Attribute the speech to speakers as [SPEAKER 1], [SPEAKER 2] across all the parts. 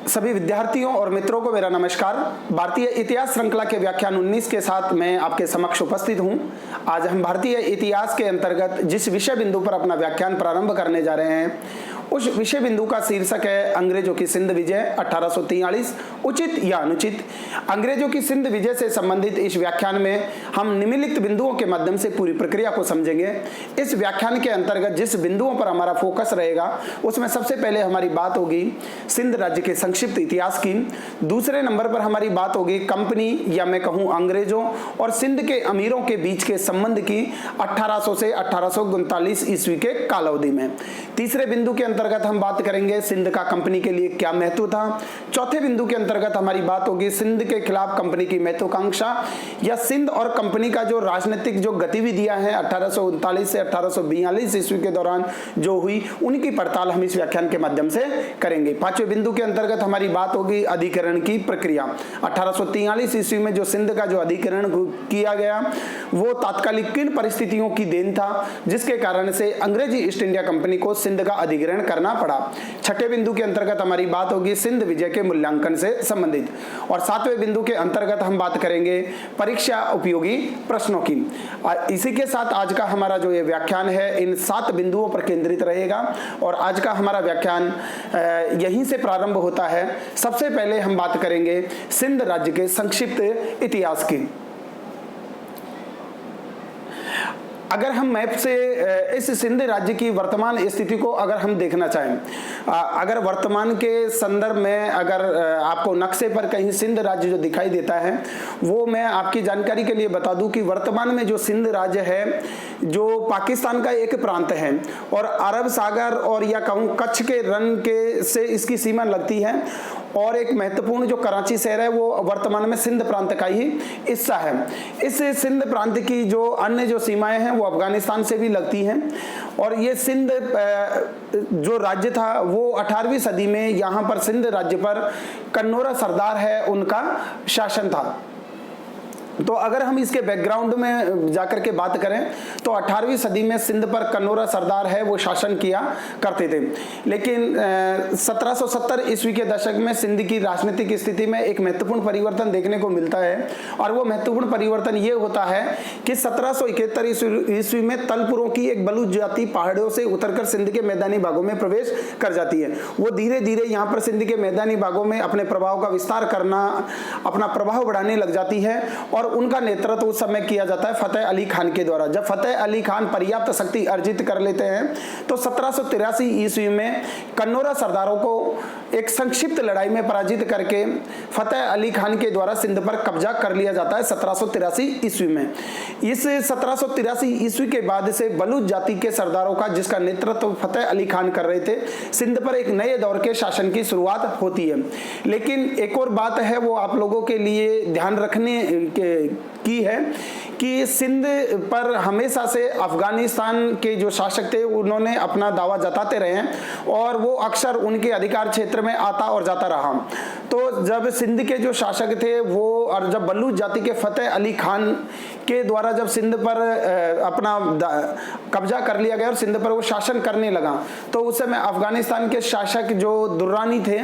[SPEAKER 1] सभी विद्यार्थियों और मित्रों को मेरा नमस्कार। भारतीय इतिहास श्रृंखला के व्याख्यान 19 के साथ मैं आपके समक्ष उपस्थित हूं। आज हम भारतीय इतिहास के अंतर्गत जिस विषय बिंदु पर अपना व्याख्यान प्रारंभ करने जा रहे हैं उस विषय बिंदु का शीर्षक है अंग्रेजों की सिंध विजय 1843, उचित या अनुचित। अंग्रेजों की सिंध विजय से संबंधित इस व्याख्यान में हम निम्नलिखित बिंदुओं के माध्यम से पूरी प्रक्रिया को समझेंगे। इस व्याख्यान के अंतर्गत जिस बिंदुओं पर हमारा फोकस रहेगा उसमें सबसे पहले हमारी बात होगी सिंध राज्य के संक्षिप्त इतिहास की। दूसरे नंबर पर हमारी बात होगी कंपनी या मैं कहूं अंग्रेजों और सिंध के अमीरों के बीच के संबंध की 1800 से 1839 ईस्वी के कालावधि में। तीसरे बिंदु के अंतर्गत हम बात करेंगे सिंध का कंपनी के लिए क्या महत्व था। चौथे बिंदु के अंतर्गत हमारी बात होगी सिंध के खिलाफ कंपनी की महत्वाकांक्षा या सिंध और कंपनी का जो राजनीतिक जो गतिविधियां हैं 1839 से 1842 ईस्वी के दौरान जो हुई उनकी पड़ताल हम इस व्याख्यान के माध्यम से करेंगे। पांचवें बिंदु के अंतर्गत हमारी बात होगी अधिकरण की प्रक्रिया। 1843 ईस्वी में जो सिंध का जो अधिकरण किया गया वो तात्कालिक किन परिस्थितियों की देन था जिसके कारण से अंग्रेजी ईस्ट इंडिया कंपनी को सिंध का अधिग्रहण करना पड़ा। छठे बिंदु के अंतर्गत हमारी बात होगी सिंध विजय के मूल्यांकन से संबंधित और सातवें बिंदु के अंतर्गत हम बात करेंगे परीक्षा उपयोगी प्रश्नों की। इसी के साथ आज का हमारा जो ये व्याख्यान है इन 7 बिंदुओं पर केंद्रित रहेगा और आज का हमारा व्याख्यान यहीं से प्रारंभ होता है। सबसे पहले हम बात करेंगे सिंध राज्य के संक्षिप्त इतिहास की। अगर हम मैप से इस सिंध राज्य की वर्तमान स्थिति को अगर हम देखना चाहें, अगर वर्तमान के संदर्भ में अगर आपको नक्शे पर कहीं सिंध राज्य जो दिखाई देता है वो मैं आपकी जानकारी के लिए बता दूं कि वर्तमान में जो सिंध राज्य है जो पाकिस्तान का एक प्रांत है और अरब सागर और या कहूँ कच्छ के रण के से इसकी सीमा लगती है और एक महत्वपूर्ण जो कराची शहर है वो वर्तमान में सिंध प्रांत का ही हिस्सा है। इस सिंध प्रांत की जो अन्य जो सीमाएं हैं वो अफगानिस्तान से भी लगती हैं और ये सिंध जो राज्य था वो 18वीं सदी में यहाँ पर सिंध राज्य पर कन्नौरा सरदार है उनका शासन था। तो अगर हम इसके बैकग्राउंड में जाकर के बात करें तो 18वीं सदी में सिंध पर कन्नौरा सरदार है वो शासन किया करते थे, लेकिन 1770 ईस्वी के दशक में सिंध की राजनीतिक स्थिति में एक महत्वपूर्ण परिवर्तन देखने को मिलता है और वो महत्वपूर्ण परिवर्तन ये होता है कि 1771 ईस्वी में तलपुरों की एक बलूच जाति पहाड़ियों से उतरकर सिंध के मैदानी भागों में प्रवेश कर जाती है। वो धीरे धीरे यहाँ पर सिंध के मैदानी भागों में अपने प्रभाव का विस्तार करना, अपना प्रभाव बढ़ाने लग जाती है और उनका नेतृत्व उस समय किया जाता है फतेह अली खान के द्वारा। जब फतेह अली खान पर्याप्त शक्ति अर्जित कर लेते हैं तो 1783 ईस्वी में कन्नौरा सरदारों को एक संक्षिप्त लड़ाई में पराजित करके फतेह अली खान के द्वारा सिंध पर कब्जा कर लिया जाता है 1783 ईस्वी में। इस 1783 ईस्वी के बाद से बलूच जाति के सरदारों का जिसका नेतृत्व फतेह अली खान कर रहे थे सिंध पर एक नए दौर के शासन की शुरुआत होती है। लेकिन एक और बात है वो आप लोगों के लिए ध्यान रखने की है कि सिंध पर हमेशा से अफगानिस्तान के जो शासक थे उन्होंने अपना दावा जताते रहे और वो अक्सर उनके अधिकार क्षेत्र में आता और जाता रहा। तो जब सिंध के जो शासक थे वो और जब बलूच जाति के फतेह अली खान के द्वारा जब सिंध पर अपना कब्जा कर लिया गया और सिंध पर वो शासन करने लगा तो उस समय अफगानिस्तान के शासक जो दुर्रानी थे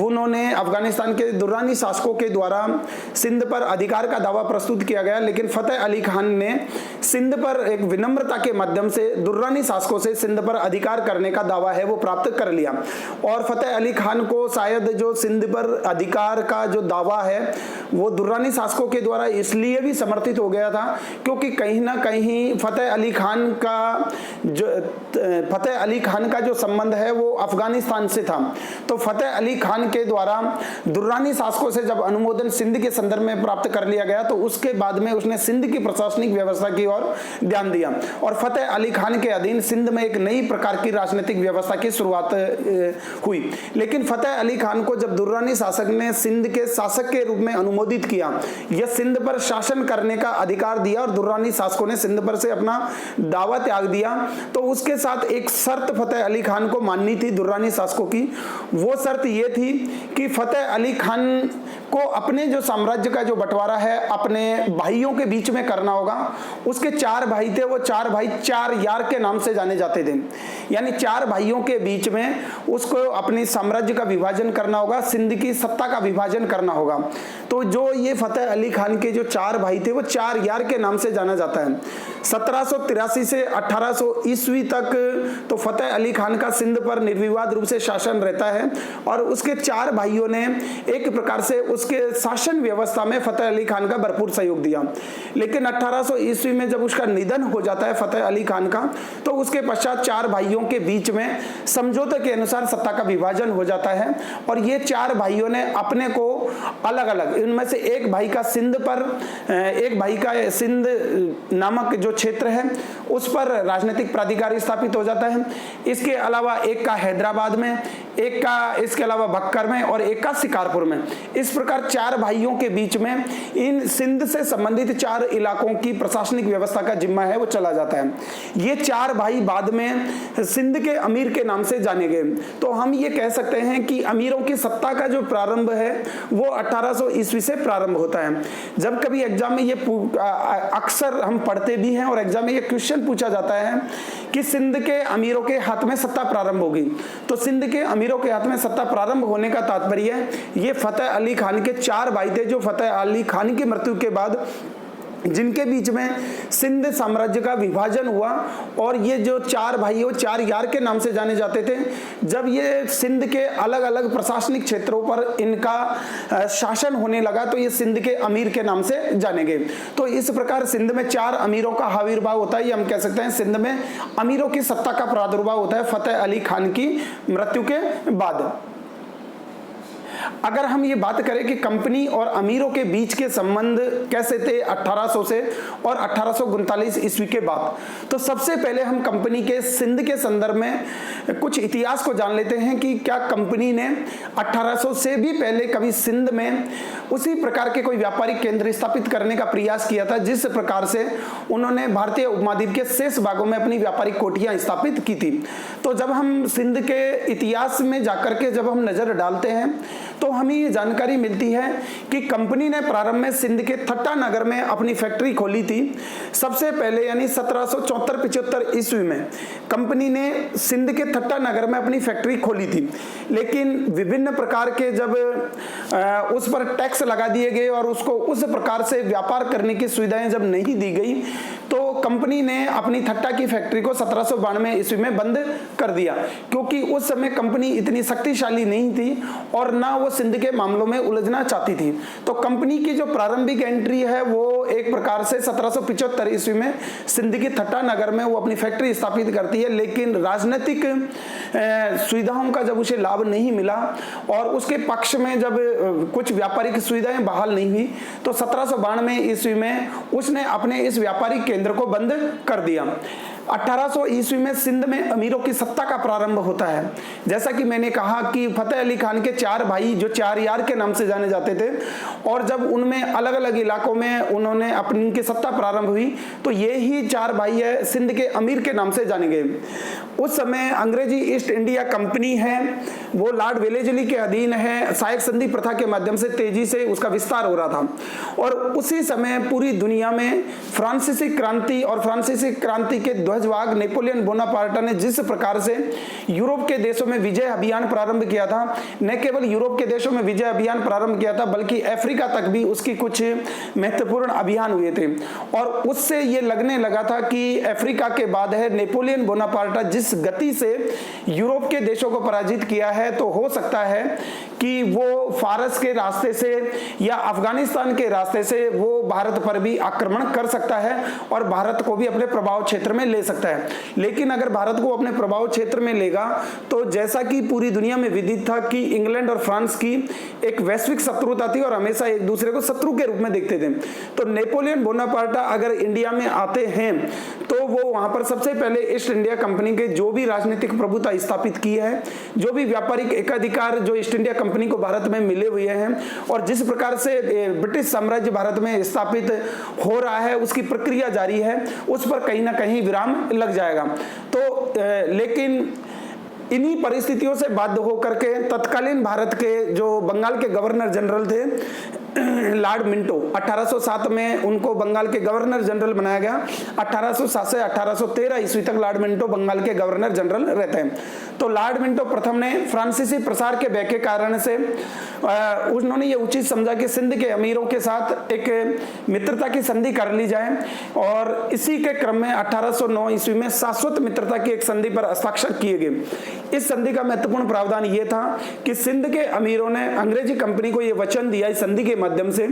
[SPEAKER 1] उन्होंने अफगानिस्तान के दुर्रानी शासकों के द्वारा सिंध पर अधिकार का दावा प्रस्तुत किया गया, लेकिन फतेह अली खान ने सिंध पर एक विनम्रता के माध्यम से दुर्रानी शासकों से सिंध पर अधिकार करने का दावा है वो प्राप्त कर लिया और फतेह अली खान को शायद जो सिंध पर अधिकार का जो दावा है वो दुर्रानी शासकों के द्वारा इसलिए भी समर्थित हो गया था क्योंकि कहीं ना कहीं फतेह अली खान का जो संबंध है वो अफगानिस्तान से था। तो फतेह अली खान के द्वारा दुर्रानी शासकों से जब अनुमोदन सिंध के संदर्भ में प्राप्त कर लिया गया तो उसके बाद में उसने सिंध की प्रशासनिक व्यवस्था की ओर ध्यान दिया और फतेह अली खान के अधीन सिंध में एक नई प्रकार की राजनीतिक व्यवस्था की शुरुआत हुई। लेकिन फतेह अली खान को जब दुर्रानी शासक ने सिंध के शासक के रूप में अनुमोदित किया या सिंध पर शासन करने का अधिकार दिया और दुर्रानी शासकों ने सिंध पर से अपना दावा त्याग दिया तो उसके साथ एक शर्त फतेह अली खान को माननी थी दुर्रानी शासकों की। वो शर्त ये थी कि फतेह अली खान को अपने जो साम्राज्य का जो बंटवारा है अपने भाइयों के बीच में करना होगा। उसके 4 भाई थे, वो 4 भाई 4 यार के नाम से जाने जाते थे, यानी 4 भाइयों के बीच में उसको अपने साम्राज्य का विभाजन करना होगा, सिंध की सत्ता का विभाजन करना होगा। तो जो ये फतेह अली खान के जो 4 भाई थे वो 4 यार के नाम से जाना जाता है। 1783 से 1800 ईस्वी तक तो फतेह अली खान का सिंध पर निर्विवाद रूप से शासन रहता है और उसके 4 भाइयों ने एक प्रकार से उसके शासन व्यवस्था में फतेह अली खान का भरपूर सहयोग दिया। लेकिन 1800 ईस्वी में जब उसका निधन हो जाता है फतेह अली खान का, तो उसके पश्चात 4 भाइयों के बीच में समझौते के अनुसार सत्ता का विभाजन हो जाता है और ये 4 भाइयों ने अपने को अलग अलग, इनमें से एक भाई का सिंध पर, एक भाई का सिंध नामक जो क्षेत्र है उस पर राजनीतिक प्राधिकार स्थापित हो जाता है। इसके अलावा एक का हैदराबाद में, एक का इसके अलावा बक्कर में और एक का शिकारपुर में। इस प्रकार 4 भाइयों के बीच में इन सिंध से संबंधित 4 इलाकों की प्रशासनिक व्यवस्था का जिम्मा है वो चला जाता है। ये 4 भाई बाद में सिंध के अमीर के नाम से जाने गए। तो हम ये कह सकते हैं कि अमीरों की सत्ता का जो प्रारंभ है वो 1800 ईस्वी से प्रारंभ होता है। जब कभी एग्जाम में ये अक्सर हम पढ़ते भी हैं और एग्जाम में ये क्वेश्चन पूछा जाता है कि सिंध के अमीरों के हाथ में सत्ता प्रारंभ होगी, तो सिंध के अमीरों के हाथ में सत्ता प्रारंभ होने का तात्पर्य ये फतेह अली खान के 4 भाई थे जो फतेह अली खान की मृत्यु के बाद जिनके बीच में सिंध साम्राज्य का विभाजन हुआ और ये जो 4 भाई वो 4 यार के नाम से जाने जाते थे। जब ये सिंध के अलग अलग प्रशासनिक क्षेत्रों पर इनका शासन होने लगा तो ये सिंध के अमीर के नाम से जाने गए। तो इस प्रकार सिंध में 4 अमीरों का आविर्भाव होता है। ये हम कह सकते हैं सिंध में अमीरों की सत्ता का प्रादुर्भाव होता है फतेह अली खान की मृत्यु के बाद। अगर हम ये बात करें कि कंपनी और अमीरों के बीच के संबंध कैसे थे 1800 से और 1839 ईस्वी के बाद, तो सबसे पहले हम कंपनी के सिंध के संदर्भ में कुछ इतिहास को जान लेते हैं कि क्या कंपनी ने 1800 से भी पहले कभी सिंध में उसी प्रकार के कोई व्यापारिक केंद्र स्थापित करने का प्रयास किया था जिस प्रकार से उन्होंने भारतीय उपमहाद्वीप के शेष भागों में अपनी व्यापारिक कोठियां स्थापित की थी। तो जब हम सिंध के इतिहास में जाकर के जब हम नजर डालते हैं तो हमें ये जानकारी मिलती है कि कंपनी ने प्रारंभ में सिंध के थट्टा नगर में अपनी फैक्ट्री खोली थी। सबसे पहले यानी 1774-75 ईस्वी में कंपनी ने सिंध के थट्टा नगर में अपनी फैक्ट्री खोली थी, लेकिन विभिन्न प्रकार के जब उस पर टैक्स लगा दिए गए और उसको उस प्रकार से व्यापार करने की सुविधाएं जब नहीं दी गई तो कंपनी ने अपनी थट्टा की फैक्ट्री को 1792 ईस्वी में बंद कर दिया, क्योंकि उस समय कंपनी इतनी शक्तिशाली नहीं थी और ना वो सिंध के मामलों में उलझना चाहती थी। तो कंपनी की जो प्रारंभिक एंट्री है वो एक प्रकार से 1775 ईस्वी में सिंध की थट्टा नगर में वो अपनी फैक्ट्री स्थापित करती है, लेकिन राजनीतिक सुविधाओं का जब उसे लाभ नहीं मिला और उसके पक्ष में जब कुछ व्यापारिक सुविधाएं बहाल नहीं हुई तो 1792 ईस्वी में उसने अपने इस व्यापारिक केंद्र को बंद कर दिया। 1800 ईस्वी में सिंध में अमीरों की सत्ता का प्रारंभ होता है। जैसा कि मैंने कहा कि फतेह अली खान के 4 भाई जो 4 यार के नाम से जाने जाते थे और जब उनमें अलग अलग इलाकों में उन्होंने अपनी की सत्ता प्रारंभ हुई तो ये ही 4 भाई है सिंध के अमीर के नाम से जाने गए। उस समय अंग्रेजी ईस्ट इंडिया कंपनी है वो लॉर्ड वेलेस्ली के अधीन है। सहायक संधि प्रथा के माध्यम से तेजी से उसका विस्तार हो रहा था और उसी समय पूरी दुनिया में फ्रांसीसी क्रांति और फ्रांसीसी क्रांति के ध्वजवाहक नेपोलियन बोनापार्ट ने जिस प्रकार से यूरोप के देशों में विजय अभियान प्रारंभ किया था, न केवल यूरोप के देशों में विजय अभियान प्रारंभ किया था बल्कि अफ्रीका तक भी उसकी कुछ महत्वपूर्ण अभियान हुए थे और उससे ये लगने लगा था कि अफ्रीका के बाद है नेपोलियन बोनापार्ट जिस गति से यूरोप के देशों को पराजित किया है तो हो सकता है कि वो फारस के रास्ते से या अफगानिस्तान के रास्ते से वो भारत पर भी आक्रमण कर सकता है और भारत को भी अपने प्रभाव क्षेत्र में ले सकता है। लेकिन अगर भारत को अपने प्रभाव क्षेत्र में लेगा तो जैसा कि पूरी दुनिया में विदित था कि इंग्लैंड और फ्रांस की एक वैश्विक शत्रुता थी और हमेशा एक दूसरे को शत्रु के रूप में देखते थे। तो नेपोलियन बोनापार्ट अगर इंडिया में आते हैं तो वो वहां पर सबसे पहले ईस्ट इंडिया कंपनी के जो भी राजनीतिक प्रभुता स्थापित की है, जो भी व्यापारिक एकाधिकार जो ईस्ट इंडिया कंपनी को भारत में मिले हुए हैं और जिस प्रकार से ब्रिटिश साम्राज्य भारत में स्थापित हो रहा है, उसकी प्रक्रिया जारी है, उस पर कहीं ना कहीं विराम लग जाएगा। तो लेकिन इन्हीं परिस्थितियों से बाध्य होकर के तत्कालीन भारत के जो बंगाल के गवर्नर जनरल थे लॉर्ड मिंटो, 1807 में उनको बंगाल के गवर्नर जनरल बनाया गया। 1807 से 1813 ईस्वी तक लॉर्ड मिंटो बंगाल के गवर्नर जनरल रहते हैं। तो लॉर्ड मिंटो प्रथम ने फ्रांसीसी प्रसार के भय के कारण से उन्होंने ये उचित समझा कि सिंध के अमीरों के साथ एक मित्रता की संधि कर ली जाए और इसी के क्रम में 1809 ईस्वी में शाश्वत मित्रता की एक संधि पर हस्ताक्षर किए गए। इस संधि का महत्वपूर्ण प्रावधान ये था कि सिंध के अमीरों ने अंग्रेजी कंपनी को यह वचन दिया इस संधि के माध्यम से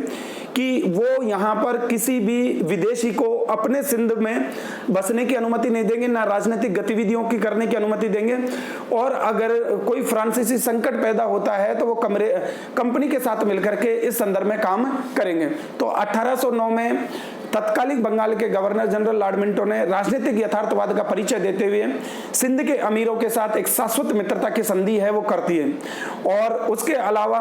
[SPEAKER 1] कि वो यहाँ पर किसी भी विदेशी को अपने सिंध में बसने की अनुमति नहीं देंगे, ना राजनीतिक गतिविधियों की करने की अनुमति देंगे, और अगर कोई फ्रांसीसी संकट पैदा होता है तो वो कंपनी के साथ मिलकर के इस संदर्भ में काम करेंगे। तो 1809 में तत्कालीन बंगाल के गवर्नर जनरल लॉर्ड मिंटो ने राजनीतिक यथार्थवाद का परिचय देते हुए सिंध के अमीरों के साथ एक शाश्वत मित्रता की संधि है वो करती है। और उसके अलावा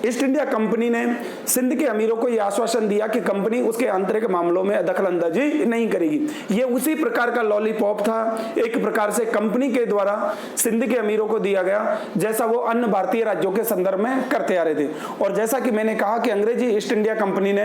[SPEAKER 1] ईस्ट इंडिया कंपनी ने सिंध के अमीरों को यह आश्वासन दिया कि कंपनी उसके आंतरिक मामलों में दखलंदाजी नहीं करेगी। ये उसी प्रकार का लॉलीपॉप था एक प्रकार से कंपनी के द्वारा सिंध के अमीरों को दिया गया, जैसा वो अन्य भारतीय राज्यों के संदर्भ में करते आ रहे थे। और जैसा कि मैंने कहा कि अंग्रेजी ईस्ट इंडिया कंपनी ने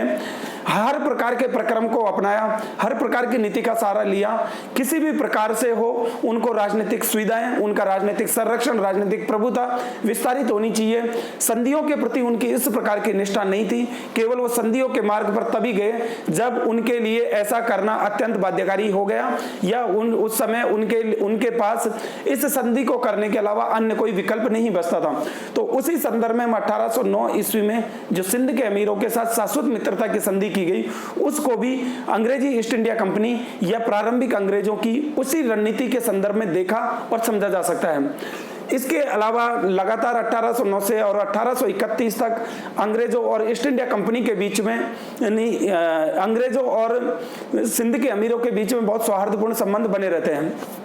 [SPEAKER 1] हर प्रकार के प्रक्रम को अपनाया, हर प्रकार की नीति का सहारा लिया, किसी भी प्रकार से हो उनको राजनीतिक सुविधाएं, उनका राजनीतिक संरक्षण, राजनीतिक प्रभुता विस्तारित होनी चाहिए। संधियों के प्रति उनकी इस प्रकार की निष्ठा नहीं थी। केवल वो संधियों के मार्ग पर तभी गए जब उनके लिए ऐसा करना अत्यंत बाध्यकारी हो गया या उस समय उनके पास इस संधि को करने के अलावा अन्य कोई विकल्प नहीं बचता था। तो उसी संदर्भ में 1809 ईस्वी में जो सिंध के अमीरों के साथ शाश्वत मित्रता की संधि की गई, उसको भी अंग्रेजी ईस्ट इंडिया कंपनी या प्रारंभिक अंग्रेजों की उसी रणनीति के संदर्भ में देखा और समझा जा सकता है। इसके अलावा लगातार 1809 से और 1831 तक अंग्रेजों और ईस्ट इंडिया कंपनी के बीच में यानी अंग्रेजों और सिंध के अमीरों के बीच में बहुत सौहार्दपूर्ण संबंध बने रहते हैं।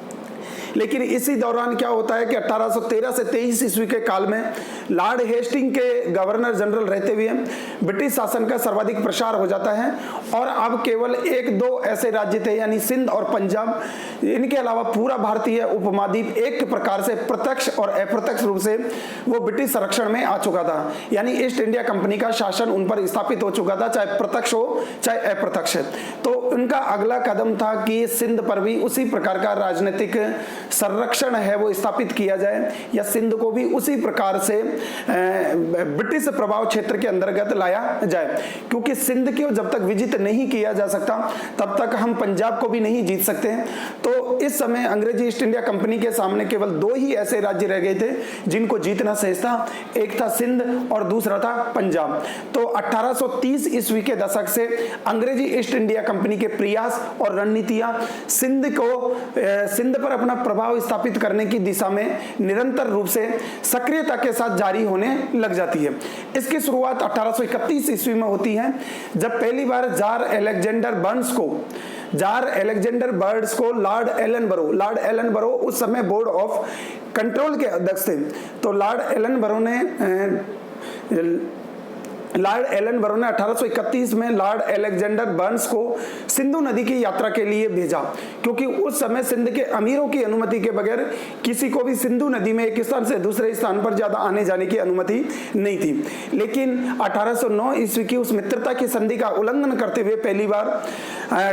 [SPEAKER 1] लेकिन इसी दौरान क्या होता है कि 1813 से 23 ईस्वी के काल में लॉर्ड हेस्टिंग के गवर्नर जनरल रहते हुए ब्रिटिश शासन का सर्वाधिक प्रसार हो जाता है और अब केवल एक दो ऐसे राज्य थे यानी सिंध और पंजाब, इनके अलावा पूरा भारतीय उपमहाद्वीप एक प्रकार से प्रत्यक्ष और अप्रत्यक्ष रूप से वो ब्रिटिश संरक्षण में आ चुका था। यानी ईस्ट इंडिया कंपनी का शासन उन पर स्थापित हो चुका था, चाहे प्रत्यक्ष हो चाहे अप्रत्यक्ष। तो उनका अगला कदम था कि सिंध पर भी उसी प्रकार का राजनीतिक संरक्षण है वो स्थापित किया जाए या सिंध को भी उसी प्रकार से ब्रिटिश प्रभाव क्षेत्र के अंतर्गत लाया जाए, क्योंकि सिंध को जब तक विजित नहीं किया जा सकता तब तक हम पंजाब को भी नहीं जीत सकते। तो इस समय अंग्रेजी ईस्ट इंडिया कंपनी के सामने केवल दो ही ऐसे राज्य रह गए थे जिनको जीतना सहज था, एक था सिंध और दूसरा था पंजाब। तो 1830 ईस्वी के दशक से अंग्रेजी ईस्ट इंडिया कंपनी के प्रयास और रणनीतियां सिंध पर अपना प्रभाव स्थापित करने की दिशा में निरंतर रूप से सक्रियता के साथ जारी होने लग जाती है। इसकी शुरुआत 1831 ईस्वी में होती है जब पहली बार जार अलेक्जेंडर बर्ड्स को लॉर्ड एलन बरो उस समय बोर्ड ऑफ कंट्रोल के अध्यक्ष थे। तो लॉर्ड एलन बरो ने 1831 में लॉर्ड अलेक्जेंडर बर्न्स को सिंधु नदी की यात्रा के लिए भेजा, क्योंकि उस समय सिंध के अमीरों की अनुमति के बगैर किसी को भी सिंधु नदी में एक स्थान से दूसरे स्थान पर ज्यादा आने जाने की अनुमति नहीं थी। लेकिन 1809 ईस्वी की उस मित्रता की संधि का उल्लंघन करते हुए पहली बार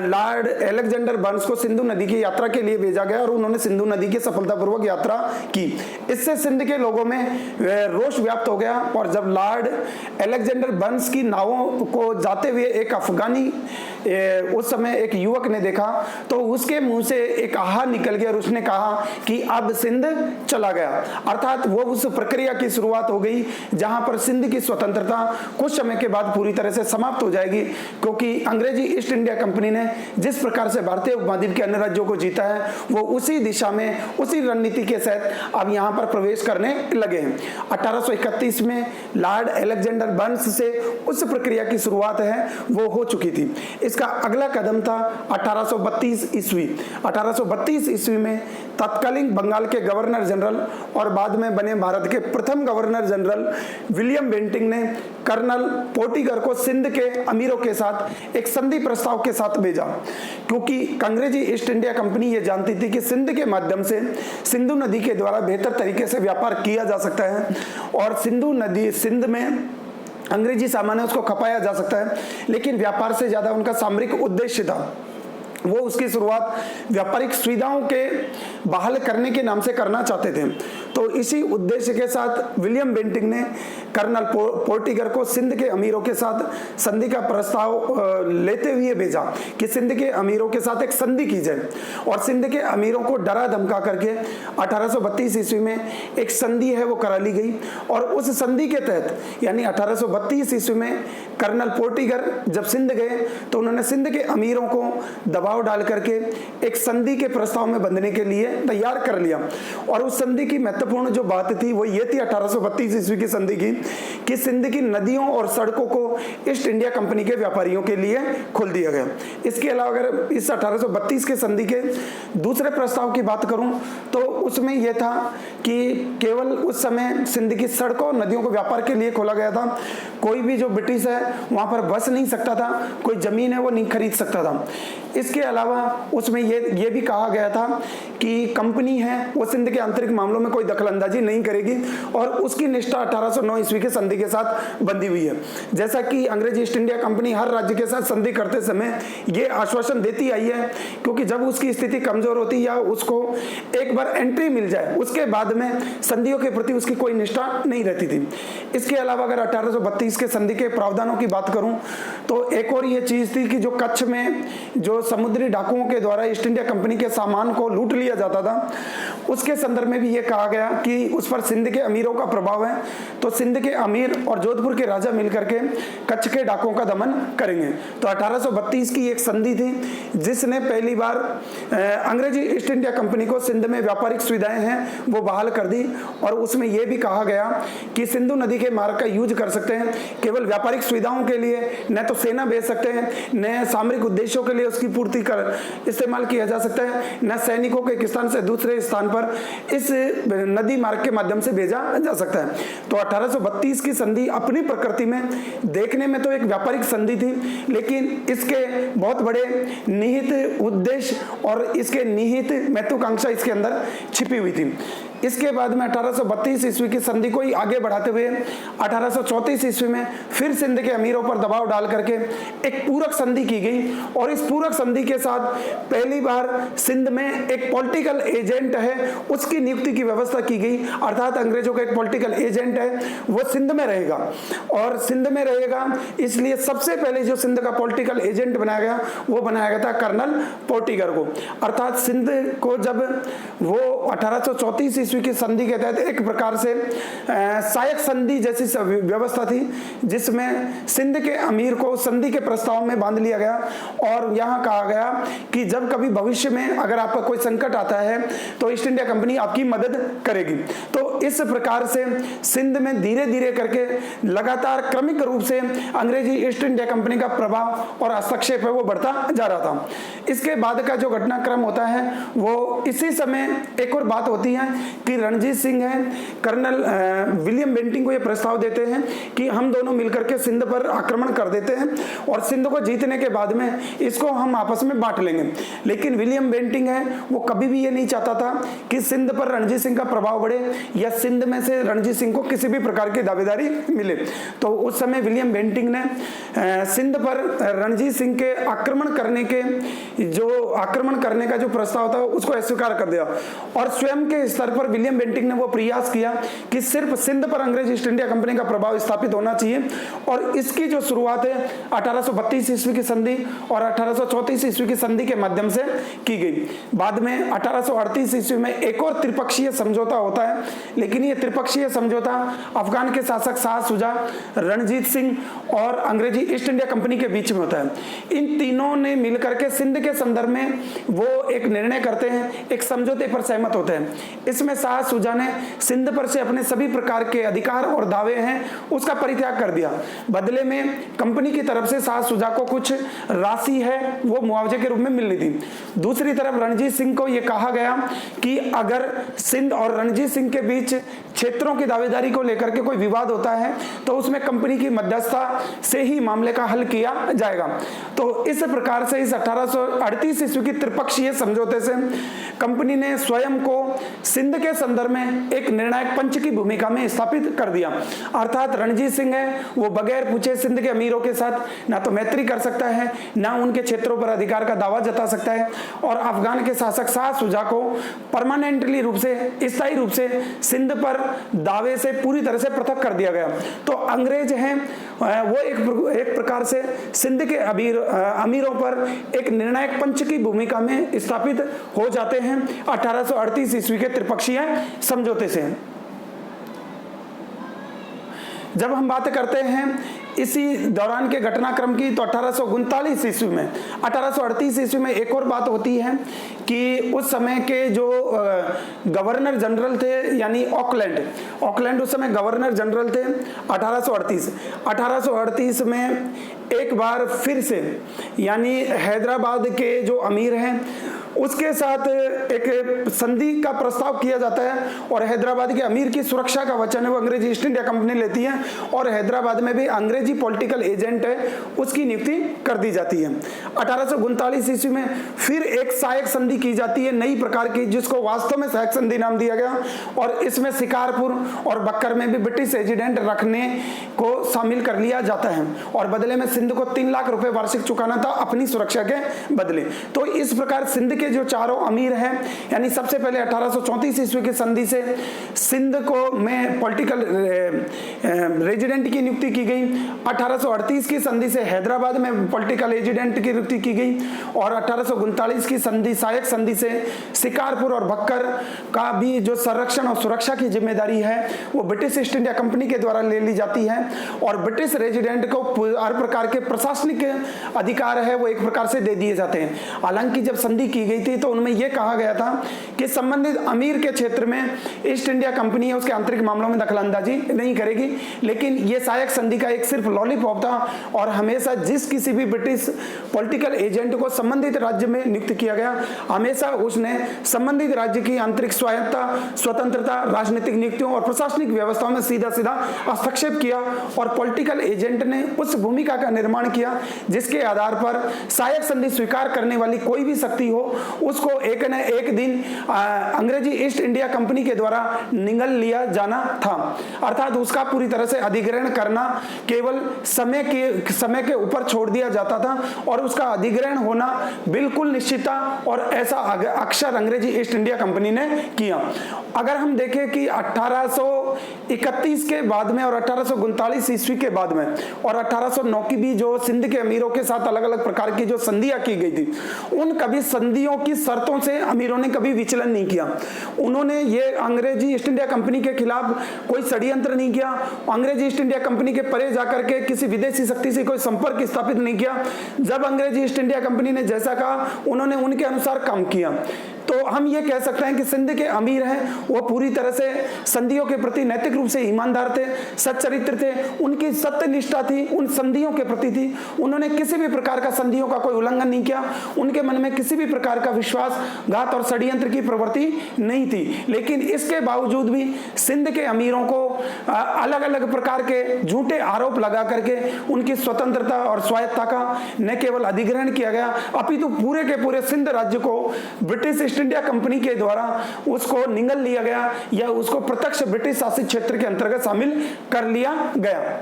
[SPEAKER 1] लॉर्ड अलेक्जेंडर बर्न्स को सिंधु नदी की यात्रा के लिए भेजा गया और उन्होंने सिंधु नदी की सफलतापूर्वक यात्रा की। इससे सिंध के लोगों में रोष व्याप्त हो गया और जब लॉर्ड अलेक्जेंडर बर्न्स की नावों को जाते हुए एक अफगानी उस समय एक युवक ने देखा तो उसके मुंह से एक आहा निकल गया और उसने कहा कि अब सिंध चला गया। अर्थात वो उस प्रक्रिया की शुरुआत हो गई जहां पर सिंध की स्वतंत्रता कुछ समय के बाद पूरी तरह से समाप्त हो जाएगी, क्योंकि अंग्रेजी ईस्ट इंडिया कंपनी ने जिस प्रकार से भारतीय उपमहाद्वीप के अन्य राज्यों को जीता है वो उसी दिशा में उसी रणनीति के साथ अब यहां पर प्रवेश करने लगे हैं। 1831 में लॉर्ड अलेक्जेंडर बर्न्स से उस प्रक्रिया की शुरुआत है वो हो चुकी थी। इसका अगला कदम था 1832 ईस्वी। 1832 ईस्वी में तत्कालीन बंगाल के गवर्नर जनरल और बाद में बने भारत के प्रथम गवर्नर जनरल विलियम बेंटिंक ने कर्नल पोर्टिगर को सिंध के अमीरों के साथ एक संधि प्रस्ताव के साथ भेजा, क्योंकि अंग्रेजी ईस्ट इंडिया कंपनी ये जानती थी कि सिंध के माध्यम से सिंधु नदी के द्वारा बेहतर तरीके से व्यापार किया जा सकता है और सिंध में अंग्रेजी सामान है उसको खपाया जा सकता है, लेकिन व्यापार से ज्यादा उनका सामरिक उद्देश्य था। वो उसकी शुरुआत व्यापारिक सुविधाओं के बहाल करने के नाम से करना चाहते थे। तो इसी उद्देश्य के साथ विलियम बेंटिंक ने कर्नल पोर्टिगर को सिंध के अमीरों के साथ संधि का प्रस्ताव लेते हुए भेजा कि सिंध के अमीरों के साथ एक संधि की जाए, और सिंध के अमीरों को डरा धमका करके 1832 ईस्वी में एक संधि है वो करा ली गई। और उस संधि के तहत यानी 1832 ईस्वी में कर्नल पोर्टिगर जब सिंध गए तो उन्होंने सिंध के अमीरों को दबाव डाल करके एक संधि के प्रस्ताव में बंधने के लिए तैयार कर लिया। और उस संधि की महत्वपूर्ण जो बात थी वो ये थी 1832 ईस्वी की संधि की कि सिंध की नदियों और सड़कों को ईस्ट इंडिया कंपनी के व्यापारियों के लिए खोल दिया गया। इसके अलावा अगर इस 1832 के संधि के दूसरे प्रस्ताव की बात करूं तो उसमें यह था कि केवल उस समय सिंध की सड़कों और नदियों को व्यापार के लिए खोला गया था। कोई भी जो ब्रिटिश है वहां पर बस नहीं सकता था, कोई जमीन है वो नहीं खरीद सकता था। इसके अलावा उसमें ये भी कहा गया था कि कंपनी है वो सिंध के आंतरिक मामलों में कोई दखलंदाजी नहीं करेगी और उसकी निष्ठा 1809 ईस्वी के संधि के साथ बंधी हुई है। जैसा कि अंग्रेज ईस्ट इंडिया कंपनी हर राज्य के साथ संधि करते समय ये आश्वासन देती आई है, क्योंकि जब उसकी स्थिति कमजोर होती या उसको एक बार एंट्री मिल जाए उसके बाद में संधियों के प्रति उसकी कोई निष्ठा नहीं रहती थी। इसके अलावा अगर 1832 के संधि के प्रावधानों की बात करूं तो एक और ये चीज थी कि जो कच्छ में जो समुद्री डाकुओं के द्वारा ईस्ट इंडिया कंपनी के सामान को लूट लिया जाता था, उसके संदर्भ में भी ये कहा गया कि उस पर सिंध के अमीरों का प्रभाव है, तो सिंध के अमीर और जोधपुर के राजा मिलकर के कच्छ के डाकुओं का दमन करेंगे। तो 1832 की एक संधि थी जिसने पहली बार अंग्रेजी ईस्ट इंडिया कंपनी को सिंध में व्यापारिक सुविधाएं हैं वो बहाल कर दी। और उसमें यह भी कहा गया कि सिंधु नदी के मार्ग का यूज कर सकते हैं केवल व्यापारिक सुविधाओं के लिए, न तो सेना भेज सकते हैं, न सामरिक उद्देश्यों के लिए उसकी पूर्ति कर इस्तेमाल किया जा सकता है, न सैनिकों को एक स्थान से दूसरे स्थान पर इस नदी मार्ग के माध्यम से भेजा जा सकता है। तो 1832 की संधि अपनी प्रकृति में देखने में तो एक व्यापारिक संधि थी, लेकिन इसके बहुत बड़े निहित उद्देश्य और इसके निहित महत्वाकांक्षा इसके अंदर छिपी हुई थी। इसके बाद में 1832 ईस्वी की संधि को ही आगे बढ़ाते हुए 1834 ईस्वी में फिर सिंध के अमीरों पर दबाव डाल करके एक पूरक संधि की गई। और इस पूरक संधि के साथ पहली बार सिंध में एक पॉलिटिकल एजेंट है उसकी नियुक्ति की व्यवस्था की गई, अर्थात अंग्रेजों का एक पॉलिटिकल एजेंट है वो सिंध में रहेगा। और सिंध में रहेगा इसलिए सबसे पहले जो सिंध का पॉलिटिकल एजेंट बनाया गया वो बनाया गया था कर्नल पोर्टिगर को। अर्थात सिंध को जब वो 1834 ईस्वी की संधि के तहत एक प्रकार से सहायक संधि जैसी व्यवस्था थी जिसमें सिंध के अमीर को संधि के प्रस्ताव में बांध लिया गया। और यहां कहा गया कि जब कभी भविष्य में अगर आपका कोई संकट आता है तो ईस्ट इंडिया कंपनी आपकी मदद करेगी। तो इस प्रकार से सिंध में धीरे धीरे करके लगातार क्रमिक रूप से अंग्रेजी ईस्ट इंडिया कंपनी का प्रभाव और हस्तक्षेप है वो बढ़ता जा रहा था। इसके बाद का जो घटनाक्रम होता है वो इसी समय एक और बात होती है कि रणजीत सिंह है कर्नल विलियम बेंटिंक को यह प्रस्ताव देते हैं कि हम दोनों मिलकर के सिंध पर आक्रमण कर देते हैं और सिंध को जीतने के बाद में इसको हम आपस में बांट लेंगे। लेकिन विलियम बेंटिंक है वो कभी भी ये नहीं चाहता था कि सिंध पर रणजीत सिंह का प्रभाव बढ़े या सिंध में से रणजीत सिंह को किसी भी प्रकार की दावेदारी मिले। तो उस समय विलियम बेंटिंक ने सिंध पर रणजीत सिंह के आक्रमण करने का जो प्रस्ताव था उसको अस्वीकार कर दिया। और स्वयं के स्तर पर विलियम बेंटिंक ने वो प्रयास किया कि सिर्फ सिंध पर अंग्रेज ईस्ट इंडिया कंपनी का प्रभाव स्थापित होना चाहिए। और इसकी जो शुरुआत है 1832 ईस्वी की संधि और 1834 ईस्वी की संधि के माध्यम से की गई। बाद में 1838 ईस्वी में एक और त्रिपक्षीय समझौता होता है। लेकिन ये त्रिपक्षीय समझौता अफगान के शासक शाह शुजा, रणजीत सिंह और अंग्रेजी ईस्ट इंडिया कंपनी के बीच में होता है। इन तीनों ने मिलकर के सिंध के संदर्भ में वो एक निर्णय करते हैं, एक समझौते पर सहमत होते हैं। इसमें शाह शुजा ने सिंध पर से अपने सभी प्रकार के अधिकार और दावे हैं उसका परित्याग कर दिया। बदले में कंपनी की तरफ से शाह शुजा को कुछ राशि है वो मुआवजे के रूप में मिलनी थी। दूसरी तरफ रणजीत सिंह को यह कहा गया कि अगर सिंध और रणजीत सिंह के बीच क्षेत्रों की दावेदारी को लेकर के कोई विवाद होता है तो उसमें कंपनी की मध्यस्थता से ही मामले का हल किया जाएगा। तो इस प्रकार से इस 1838 ईस्वी की त्रिपक्षीय समझौते से कंपनी ने स्वयं को सिंध के संदर्भ में एक निर्णायक पंच की भूमिका में स्थापित कर दिया। अर्थात रणजीत सिंह है वो बगैर पूछे सिंध के अमीरों के साथ ना तो मैत्री कर सकता है, ना उनके क्षेत्रों पर अधिकार का दावा जता सकता है, और अफगान के शासक शाह शुजा को परमानेंटली रूप से, स्थायी रूप से सिंध पर दावे से पूरी तरह से पृथक कर दिया गया। तो अंग्रेज हैं वो एक प्रकार से सिंध के अमीरों पर एक निर्णायक पंच की भूमिका में स्थापित हो जाते हैं 1838 ईस्वी के त्रिपक्षीय समझौते से। जब हम बात करते हैं इसी दौरान के घटनाक्रम की तो 1839 ईस्वी में, 1838 ईस्वी में एक और बात होती है कि उस समय के जो गवर्नर जनरल थे यानी ऑकलैंड उस समय गवर्नर जनरल थे। 1838 में एक बार फिर से यानी हैदराबाद के जो अमीर हैं उसके साथ एक संधि का प्रस्ताव किया जाता है और हैदराबाद के अमीर की सुरक्षा का वचन है वो अंग्रेजी ईस्ट इंडिया कंपनी लेती है और हैदराबाद में भी अंग्रेजी पॉलिटिकल एजेंट है उसकी नियुक्ति कर दी जाती है। 1839 ईस्वी में फिर एक सहायक संधि की जाती है नई प्रकार की, जिसको वास्तव में सहायक संधि नाम दिया गया, और इसमें शिकारपुर और बक्कर में भी ब्रिटिश एजेंट रखने को शामिल कर लिया जाता है और बदले में सिंध को 3 लाख रुपए वार्षिक चुकाना था अपनी सुरक्षा के बदले। तो इस प्रकार सिंध के जो चारों अमीर हैं यानी सबसे पहले 1834 ईस्वी की संधि से सिंध को में पॉलिटिकल रेजिडेंट की नियुक्ति की गई। 1838 की संधि से हैदराबाद में पॉलिटिकल एजेंट की नियुक्ति की गई और 1839 की संधि सहायक संधि से शिकारपुर और बक्कर का भी जो संरक्षण और सुरक्षा की जिम्मेदारी है वो ब्रिटिश ईस्ट इंडिया कंपनी के द्वारा ले ली जाती है और ब्रिटिश रेजिडेंट को हर प्रकार के प्रशासनिक अधिकार है वो एक प्रकार से दे दिए जाते हैं। हालांकि जब संधि की गई थी तो उनमें यह कहा गया था कि संबंधित अमीर के क्षेत्र में ईस्ट इंडिया कंपनी है उसके आंतरिक मामलों में दखलंदाजी नहीं करेगी, लेकिन यह सहायक संधि का एक सिर्फ लॉलीपॉप था और हमेशा जिस किसी भी ब्रिटिश पॉलिटिकल एजेंट को संबंधित राज्य में नियुक्त किया गया हमेशा उसने संबंधित राज्य की आंतरिक स्वायत्तता, स्वतंत्रता, राजनीतिक नियुक्तियों और प्रशासनिक व्यवस्थाओं में सीधा सीधा हस्तक्षेप किया और पॉलिटिकल एजेंट ने उस भूमिका का निर्माण किया जिसके आधार पर सहायक संधि स्वीकार करने वाली कोई भी शक्ति हो उसको एक न एक दिन अंग्रेजी ईस्ट इंडिया कंपनी के द्वारा निगल लिया जाना था। अर्थात उसका पूरी तरह से अधिग्रहण करना केवल समय के ऊपर छोड़ दिया जाता था और उसका अधिग्रहण होना बिल्कुल निश्चित था और ऐसा अक्सर अंग्रेजी ईस्ट इंडिया कंपनी ने किया। अगर हम देखें कि 1831 के बाद में और 1839 ईस्वी के बाद में और 1809 की भी जो सिंध के अमीरों के साथ अलग अलग प्रकार की जो संधियां की गई थी उन कभी संधियों की शर्तों से अमीरों ने कभी विचलन नहीं किया। उन्होंने ये अंग्रेजी ईस्ट इंडिया कंपनी के खिलाफ कोई षड्यंत्र नहीं किया, अंग्रेजी ईस्ट इंडिया कंपनी के परे जाकर के किसी विदेशी शक्ति से कोई संपर्क स्थापित नहीं किया। जब अंग्रेजी ईस्ट इंडिया कंपनी ने जैसा कहा उन्होंने उनके अनुसार काम किया। तो हम ये कह सकते हैं कि सिंध के अमीर हैं वो पूरी तरह से संधियों के प्रति नैतिक रूप से ईमानदार थे, सच्चरित्र थे, उनकी सत्यनिष्ठा थी, उन संधियों के प्रति थी। उन्होंने किसी भी प्रकार का संधियों का कोई उल्लंघन नहीं किया, उनके मन में किसी भी प्रकार का विश्वासघात और षड्यंत्र की प्रवृत्ति नहीं थी। लेकिन इसके बावजूद भी सिंध के अमीरों को अलग अलग प्रकार के झूठे आरोप लगा करके उनकी स्वतंत्रता और स्वायत्तता का न केवल अधिग्रहण किया गया अपितु पूरे के पूरे सिंध राज्य को ब्रिटिश ईस्ट इंडिया कंपनी के द्वारा उसको निगल लिया गया या उसको प्रत्यक्ष ब्रिटिश शासित क्षेत्र के अंतर्गत शामिल कर लिया गया।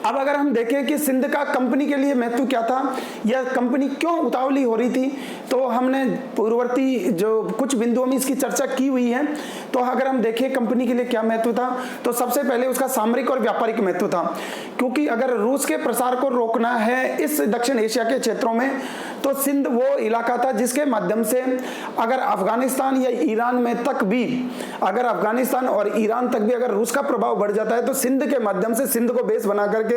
[SPEAKER 1] अब अगर हम देखें कि सिंध का कंपनी के लिए महत्व क्या था या कंपनी क्यों उतावली हो रही थी, तो हमने पूर्ववर्ती जो कुछ बिंदुओं में इसकी चर्चा की हुई है। तो अगर हम देखें कंपनी के लिए क्या महत्व था, तो सबसे पहले उसका सामरिक और व्यापारिक महत्व था, क्योंकि अगर रूस के प्रसार को रोकना है इस दक्षिण एशिया के क्षेत्रों में, तो सिंध वो इलाका था जिसके माध्यम से अगर अफगानिस्तान या ईरान में तक भी, अगर अफगानिस्तान और ईरान तक भी अगर रूस का प्रभाव बढ़ जाता है, तो सिंध के माध्यम से, सिंध को बेस बना करके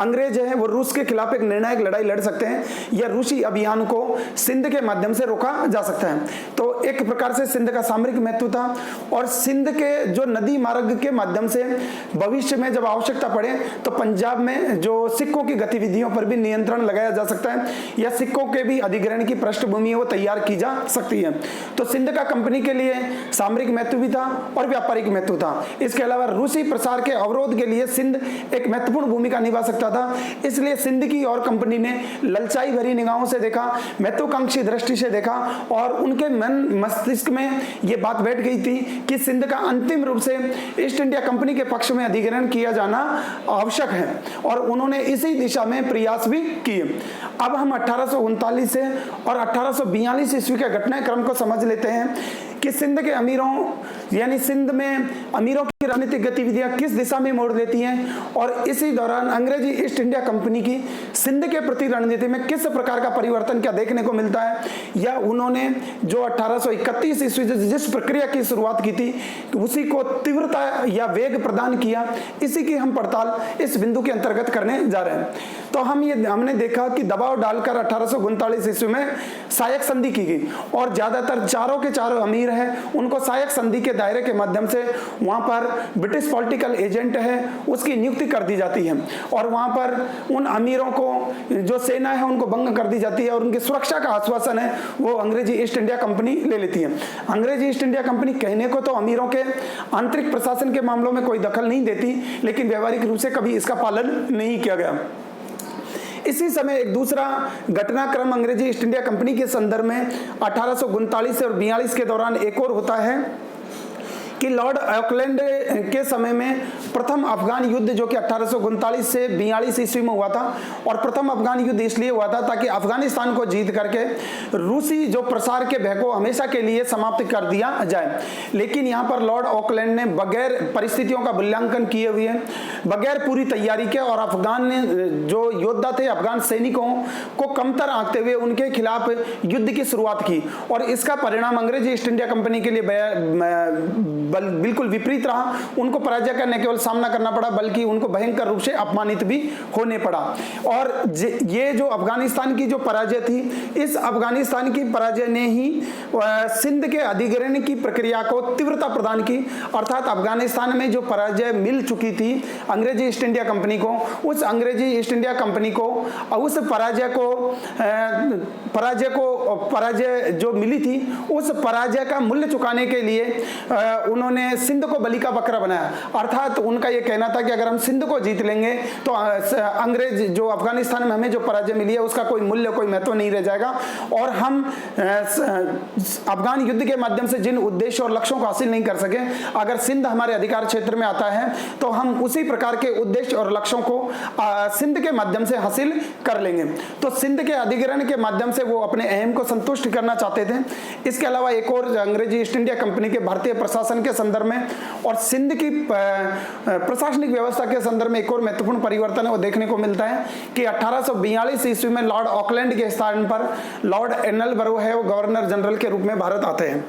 [SPEAKER 1] अंग्रेज हैं वो रूस के खिलाफ एक निर्णायक लड़ाई लड़ सकते हैं, या रूसी अभियान को सिंध के माध्यम से रोका जा सकता है। तो एक प्रकार से सिंध का सामरिक महत्व था। और सिंध के जो नदी मार्ग के माध्यम से भविष्य में जब आवश्यकता पड़े तो पंजाब में जो सिक्कों की गतिविधियों पर भी नियंत्रण लगाया जा सकता है, या सिक्कों के भी अधिग्रहण की पृष्ठभूमि वो तैयार की जा सकती है। तो सिंध का कंपनी के लिए सामरिक महत्व भी था और व्यापारिक महत्व था। इसके अलावा रूसी प्रसार के अवरोध के लिए सिंध एक महत्वपूर्ण भूमिका निभा सकता था। इसलिए सिंध की और कंपनी ने ललचाई भरी निगाहों से देखा, महत्वाकांक्षी दृष्टि से देखा, और उनके मन मस्तिष्क में ये बात बैठ गई थी कि सिंध का अंतिम रूप से ईस्ट इंडिया कंपनी के पक्ष में अधिग्रहण किया जाना आवश्यक है, और उन्होंने इसी दिशा में प्रयास भी किए। अब हम 1839 से और 1842 ईस्वी के घटनाक्रम को समझ लेते हैं कि सिंध के अमीरों, यानी सिंध में अमीरों की राजनीतिक गतिविधियां किस दिशा में मोड़ लेती हैं, और इसी दौरान अंग्रेजी ईस्ट इंडिया कंपनी की सिंध के प्रति रणनीति में किस प्रकार का परिवर्तन क्या देखने को मिलता है, या उन्होंने जो 1831 ईस्वी जिस प्रक्रिया की शुरुआत की थी उसी को तीव्रता या वेग प्रदान किया, इसी की हम पड़ताल इस बिंदु के अंतर्गत करने जा रहे हैं। तो हमने देखा कि दबाव डालकर 1839 ईस्वी में सहायक संधि की गई, और ज्यादातर चारों के चारों अमीर है उनको सहायक संधि के दायरे के माध्यम से वहां पर ब्रिटिश पॉलिटिकल एजेंट है उसकी नियुक्ति कर दी जाती है, और वहां पर उन अमीरों को जो सेना है उनको भंग कर दी जाती है, और उनकी सुरक्षा का आश्वासन है वो अंग्रेजी ईस्ट इंडिया कंपनी ले लेती है। अंग्रेजी ईस्ट इंडिया कंपनी कहने को तो अमीरों के आंतरिक प्रशासन के मामलों में कोई दखल नहीं देती, लेकिन व्यवहारिक रूप से कभी इसका पालन नहीं किया गया। इसी समय एक दूसरा घटनाक्रम अंग्रेजी ईस्ट इंडिया कंपनी के संदर्भ में 1839 और 42 के दौरान एक और होता है कि लॉर्ड ऑकलैंड के समय में प्रथम अफगान युद्ध जो कि 1839 से 42 ईस्वी में हुआ था, और प्रथम अफगान युद्ध इसलिए हुआ था ताकि अफगानिस्तान को जीत करके रूसी जो प्रसार के भय को हमेशा के लिए समाप्त कर दिया जाए। लेकिन यहाँ पर लॉर्ड ऑकलैंड ने बगैर परिस्थितियों का मूल्यांकन किए हुए, बगैर पूरी तैयारी के, और अफगान ने जो योद्धा थे अफगान सैनिकों को कमतर आंकते हुए उनके खिलाफ युद्ध की शुरुआत की, और इसका परिणाम अंग्रेजी ईस्ट इंडिया कंपनी के लिए बिल्कुल विपरीत रहा। उनको पराजय का न केवल सामना करना पड़ा बल्कि उनको भयंकर रूप से अपमानित भी होने पड़ा। और ये जो अफगानिस्तान की जो पराजय थी, इस अफगानिस्तान की पराजय ने ही सिंध के अधिग्रहण की प्रक्रिया को तीव्रता प्रदान की, अर्थात अफगानिस्तान में जो पराजय मिल चुकी थी अंग्रेजी ईस्ट इंडिया कंपनी को, उस अंग्रेजी ईस्ट इंडिया कंपनी को उस पराजय जो मिली थी उस पराजय का मूल्य चुकाने के लिए उन्होंने सिंध को बलि का बकरा बनाया। अर्थात उनका यह कहना था कि अगर हम सिंध को जीत लेंगे तो अंग्रेज जो अफगानिस्तान में हमें जो पराजय मिली है उसका कोई मूल्य, कोई महत्व नहीं रह जाएगा, और हम अफगान युद्ध के माध्यम से जिन उद्देश्य और लक्ष्यों को हासिल नहीं कर सके, अगर सिंध हमारे अधिकार क्षेत्र में आता है तो हम उसी प्रकार के उद्देश्य और लक्ष्यों को सिंध के माध्यम से हासिल कर लेंगे। तो सिंध के अधिग्रहण के माध्यम से वो अपने अहम को संतुष्ट करना चाहते थे। इसके अलावा एक और अंग्रेजी ईस्ट इंडिया कंपनी के भारतीय प्रशासन के संदर्भ में और सिंध की प्रशासनिक व्यवस्था के संदर्भ में एक और महत्वपूर्ण परिवर्तन है वो देखने को मिलता है कि 1842 ईस्वी में लॉर्ड ऑकलैंड के स्थान पर लॉर्ड एनलबरो है वो गवर्नर जनरल के रूप में भारत आते हैं,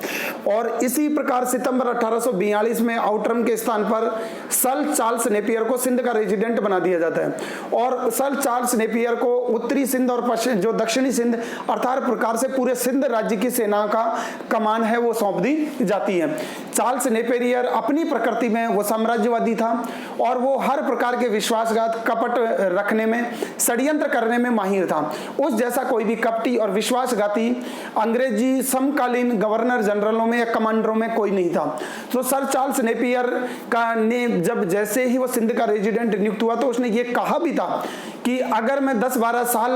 [SPEAKER 1] और इसी प्रकार सितंबर 1842 में आउटरम के स्थान पर सर चार्ल्स नेपियर को सिंध का रेजिडेंट बना दिया जाता है, और सर चार्ल्स नेपियर को उत्तरी सिंध और पश्चिम जो दक्षिणी सिंध अर्थात प्रकार से पूरे सिंध राज्य की सेना का कमान है वो सौंप दी जाती है। चार्ल्स नेपियर अपनी प्रकृति में वो साम्राज्यवादी था और वो हर प्रकार के विश्वासघात, कपट रखने में, षड्यंत्र करने में माहिर था। उस जैसा कोई भी कपटी और विश्वासघाती अंग्रेजी समकालीन गवर्नर जनरलों में या कमांडरों में कोई नहीं था। तो सर चार्ल्स नेपियर का ने जब जैसे ही वो सिंध का रेजिडेंट नियुक्त हुआ तो उसने ये कहा भी था कि अगर मैं 10-12 साल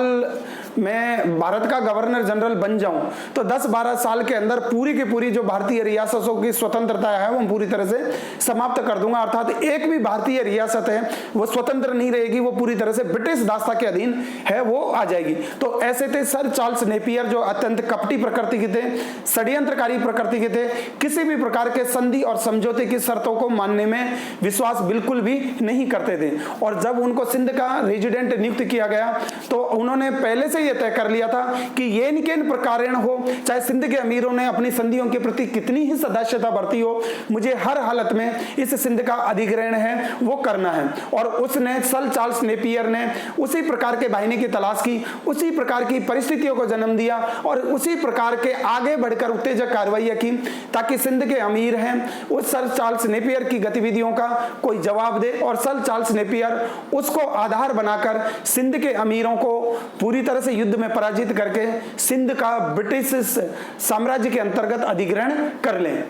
[SPEAKER 1] में भारत का गवर्नर जनरल बन जाऊं तो 10-12 साल के अंदर पूरी की पूरी जो भारतीय रियासतों की स्वतंत्रता है वो पूरी तरह से समाप्त कर दूंगा। अर्थात एक भी भारतीय रियासत है वो स्वतंत्र नहीं रहेगी, वो पूरी तरह से ब्रिटिश दास्ता के अधीन है, वो आ जाएगी। तो ऐसे थे सर चार्ल्स नेपियर, जो अत्यंत कपटी प्रकृति के थे, षड्यंत्रकारी प्रकृति के थे, किसी भी प्रकार के संधि और समझौते की शर्तों को मानने में विश्वास बिल्कुल भी नहीं करते थे। और जब उनको सिंध का रेजिडेंट नियुक्त किया गया तो उन्होंने पहले से यह तय कर लिया था कि ये निकेन प्रकारण हो, चाहे सिंध के अमीरों ने अपनी संधियों के प्रति कितनी ही सदास्यता बरती हो, मुझे हर हालत में इस सिंध का अधिग्रहण है वो करना है। और उसने सर चार्ल्स नेपियर ने उसी प्रकार के बाहिनी की तलाश की, उसी प्रकार की परिस्थितियों को जन्म दिया और उसी प्रकार के आगे बढ़कर उत्तेजक कार्रवाइयां की ताकि सिंध के अमीर हैं उस सर चार्ल्स नेपियर की गतिविधियों का कोई जवाब दे और सर चार्ल्स नेपियर उसको आधार बनाकर सिंध के अमीरों को पूरी तरह से युद्ध में पराजित करके सिंध का ब्रिटिश साम्राज्य के अंतर्गत अधिग्रहण कर लें।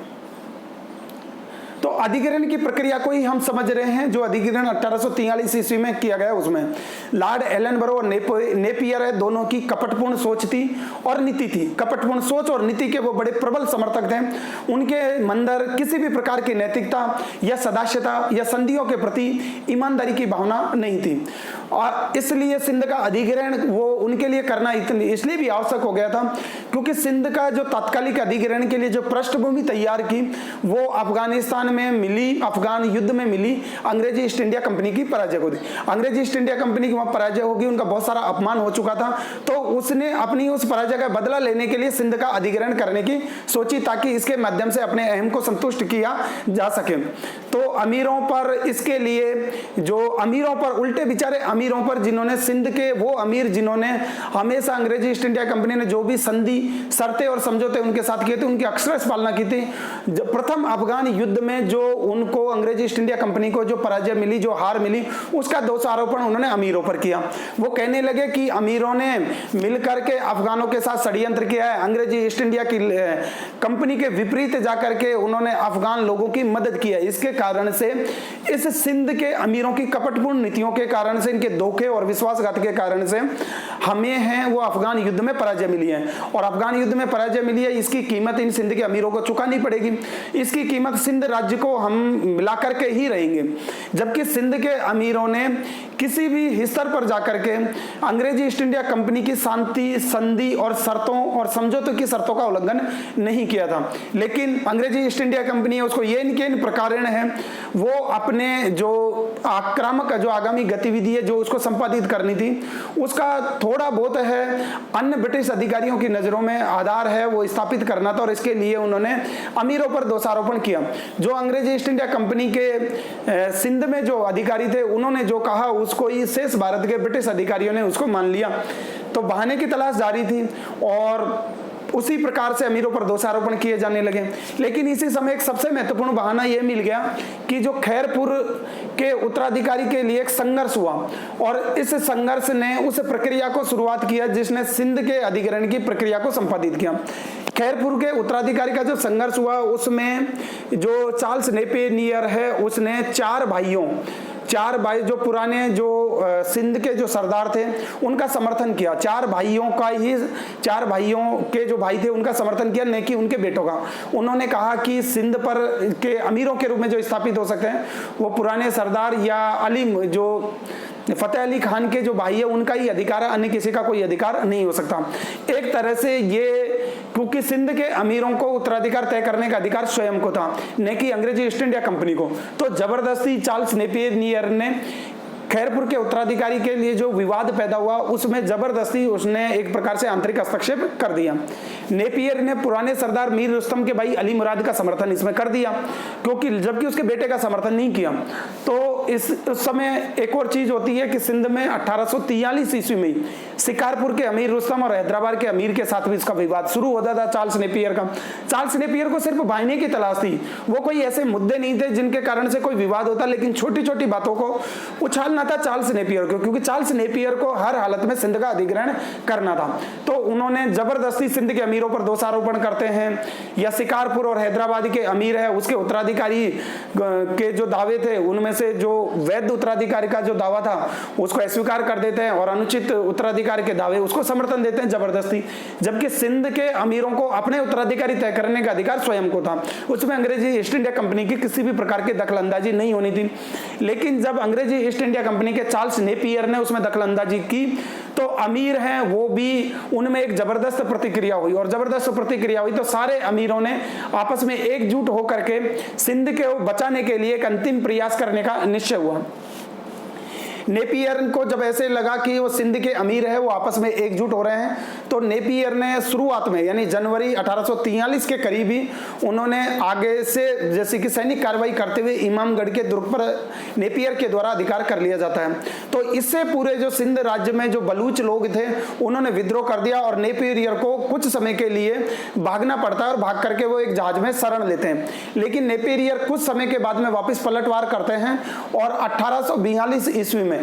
[SPEAKER 1] तो अधिग्रहण की प्रक्रिया को ही हम समझ रहे हैं, जो अधिग्रहण 1843 ईस्वी में किया गया उसमें लॉर्ड एलनबरो और नेपियर है, दोनों की कपटपूर्ण सोच थी और नीति थी। कपटपूर्ण सोच और नीति के वो बड़े प्रबल समर्थक थे। उनके अंदर किसी भी प्रकार की नैतिकता या सदास्यता या संधियों के प्रति ईमानदारी की भावना नहीं थी और इसलिए सिंध का अधिग्रहण वो उनके लिए करना इसलिए भी आवश्यक हो गया था क्योंकि सिंध का जो तात्कालिक अधिग्रहण के लिए जो पृष्ठभूमि तैयार की वो अफगानिस्तान में मिली, अफगान युद्ध में मिली अंग्रेजी ईस्ट इंडिया कंपनी की पराजय को दी। अंग्रेजी ईस्ट इंडिया कंपनी की वहां पराजय होगी, उनका बहुत सारा अपमान हो चुका था, तो उसने अपनी उस पराजय का बदला लेने के लिए सिंध का अधिग्रहण करने की सोची ताकि इसके माध्यम से अपने अहम को संतुष्ट किया जा सके। तो अमीरों पर इसके लिए जो अमीरों पर उल्टे बेचारे अमीरों पर जिन्होंने सिंध के वो अमीर जिन्होंने हमेशा अंग्रेजी ईस्ट इंडिया कंपनी ने जो भी संधि शर्तें और समझौते उनके साथ किए थे उनकी अक्षरश पालना की थी। प्रथम अफगान युद्ध में जो उनको अंग्रेजी ईस्ट इंडिया कंपनी को जो पराजय मिली, जो हार मिली, उसका दोषारोपण उन्होंने अमीरों पर किया। वो कहने लगे कि अमीरों ने मिलकर के अफगानों के साथ षड्यंत्र किया है, अंग्रेजी ईस्ट इंडिया की कंपनी के विपरीत जाकर के उन्होंने अफगान लोगों की मदद की है। इसके कारण से इस सिंध के अमीरों की कपटपूर्ण नीतियों के कारण से, इनके धोखे और विश्वासघात के कारण से हमें है वो अफगान युद्ध में पराजय मिली है और अफगान युद्ध में पराजय मिली है, इसकी कीमत इन सिंध के अमीरों को चुकानी पड़ेगी। इसकी कीमत सिंध राज्य को हम मिलाकर के ही रहेंगे। जबकि सिंध के अमीरों ने किसी भी स्तर पर जाकर के अंग्रेजी ईस्ट इंडिया कंपनी की शांति संधि और शर्तों और समझौते की शर्तों का उल्लंघन नहीं किया था, लेकिन अंग्रेजी ईस्ट इंडिया कंपनी है उसको ये इनके प्रकारण है वो अपने जो आक्रामक जो आगामी गतिविधि है जो उसको संपादित करनी थी उसका थोड़ा बहुत है अन्य ब्रिटिश अधिकारियों की नजरों में आधार है वो स्थापित करना था और इसके लिए उन्होंने अमीरों पर दोषारोपण किया। जो अंग्रेजी ईस्ट इंडिया कंपनी के सिंध में जो अधिकारी थे उन्होंने जो कहा उसको ही शेष भारत के ब्रिटिश अधिकारियों ने उसको मान लिया। तो बहाने की तलाश जारी थी और उसी प्रकार से अमीरों पर दोषारोपण किए जाने लगे। लेकिन इसी समय एक सबसे महत्वपूर्ण बहाना यह मिल गया कि जो खैरपुर के उत्तराधिकारी के लिए एक संघर्ष हुआ और इस संघर्ष ने उस प्रक्रिया को शुरुआत किया जिसने सिंध के अधिग्रहण की प्रक्रिया को संपादित किया। खैरपुर के उत्तराधिकारी का जो संघर्ष हुआ उसमें जो चार्ल्स नेपियर है उसने चार भाई जो पुराने जो सिंध के जो सरदार थे उनका समर्थन किया। चार भाइयों के जो भाई थे उनका समर्थन किया, न कि उनके बेटों का। उन्होंने कहा कि सिंध पर के अमीरों के रूप में जो स्थापित हो सकते हैं वो पुराने सरदार या अली जो फतेह अली खान के जो भाई है उनका ही अधिकार है, अन्य किसी का कोई अधिकार नहीं हो सकता। एक तरह से ये क्योंकि सिंध के अमीरों को उत्तराधिकार तय करने का अधिकार स्वयं को था, न कि अंग्रेजी ईस्ट इंडिया कंपनी को। तो जबरदस्ती चार्ल्स नेपियर ने खैरपुर के उत्तराधिकारी के लिए जो विवाद पैदा हुआ उसमें जबरदस्ती उसने एक प्रकार से आंतरिक हस्तक्षेप कर दिया। नेपियर ने पुराने सरदार मीर रुस्तम के भाई अली मुराद का समर्थन इसमें कर दिया क्योंकि जबकि उसके बेटे का समर्थन नहीं किया। तो उस समय एक और चीज होती है कि सिंध में 1843 ईस्वी में शिकारपुर के अमीर रुस्तम और हैदराबाद के अमीर के साथ भी इसका विवाद शुरू होता था चार्ल्स नेपियर का। चार्ल्स नेपियर को सिर्फ बहाने की तलाश थी, वो कोई ऐसे मुद्दे नहीं थे जिनके कारण से कोई विवाद होता, लेकिन छोटी छोटी बातों को उछालना था चार्ल्स नेपियर को, क्योंकि चार्ल्स नेपियर को हर हालत में सिंध का अधिग्रहण करना था। तो उन्होंने जबरदस्ती सिंध के अमीरों पर दोषारोपण करते हैं, या शिकारपुर और हैदराबाद के अमीर है उसके उत्तराधिकारी के जो दावे थे उनमें से जो वैध उत्तराधिकारी का जो दावा था उसको अस्वीकार कर देते हैं और अनुचित उत्तराधिकारी के दावे उसको समर्थन देते हैं जबरदस्ती, जबकि सिंध के अमीरों को अपने उत्तराधिकारी तय करने का अधिकार स्वयं को था। उसमें अंग्रेजी ईस्ट इंडिया कंपनी की किसी भी प्रकार की दखलंदाजी नहीं होनी थी। लेकिन जब अंग्रेजी ईस्ट इंडिया कंपनी के चार्ल्स नेपियर ने उसमें दखलंदाजी की तो अमीर हैं वो भी, उनमें एक जबरदस्त प्रतिक्रिया हुई, और जबरदस्त प्रतिक्रिया हुई तो सारे अमीरों ने आपस में एकजुट होकर के सिंध को बचाने के लिए एक अंतिम प्रयास करने का निश्चय हुआ। नेपियर को जब ऐसे लगा कि वो सिंध के अमीर है वो आपस में एकजुट हो रहे हैं, तो नेपियर ने शुरुआत में यानी जनवरी 1843 के करीब ही उन्होंने आगे से जैसे कि सैनिक कार्रवाई करते हुए इमामगढ़ के दुर्ग पर नेपियर के द्वारा अधिकार कर लिया जाता है। तो इससे पूरे जो सिंध राज्य में जो बलूच लोग थे उन्होंने विद्रोह कर दिया और नेपियर को कुछ समय के लिए भागना पड़ता है और भाग करके वो एक जहाज में शरण लेते हैं। लेकिन नेपियर कुछ समय के बाद में वापस पलटवार करते हैं और 1843 ईस्वी में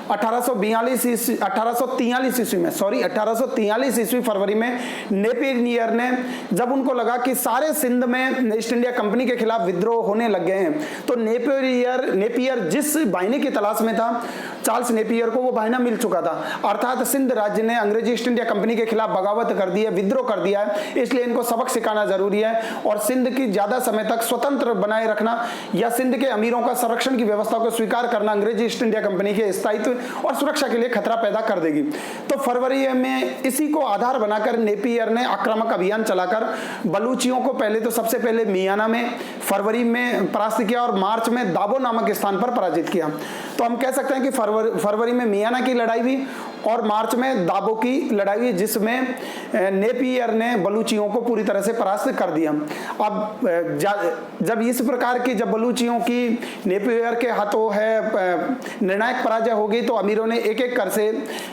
[SPEAKER 1] 1843 ईस्वी फरवरी में नेपियर ने, जब उनको लगा कि सारे सिंध में ईस्ट इंडिया कंपनी के खिलाफ विद्रोह होने लग गए हैं, तो नेपियर जिस बाहिनी की तलाश में था चार्ल्स नेपियर को वो बाहिना मिल चुका था, अर्थात सिंध राज्य ने अंग्रेजी ईस्ट इंडिया कंपनी के खिलाफ बगावत कर दी है, विद्रोह कर दिया है, इसलिए इनको सबक सिखाना जरूरी है और सिंध की ज्यादा समय तक स्वतंत्र बनाए रखना या सिंध के अमीरों का संरक्षण की व्यवस्था को स्वीकार करना अंग्रेजी ईस्ट इंडिया कंपनी के स्थायित्व और सुरक्षा के लिए खतरा पैदा कर देगी। तो फरवरी में इसी को आधार बनाकर नेपियर ने आक्रामक अभियान चलाकर बलूचियों को पहले तो सबसे पहले मियाना में फरवरी में परास्त किया और मार्च में दाबो नामक स्थान पर पराजित किया। तो हम कह सकते हैं कि फरवरी में मियाना की लड़ाई हुई और मार्च में दाबो की लड़ाई हुई, जिसमें नेपियर ने बलूचियों को पूरी तरह से परास्त कर दिया। अब जब इस प्रकार की जब बलूचियों की नेपियर के हाथों है निर्णायक पराजय हो गई तो अमीरों ने एक एक कर से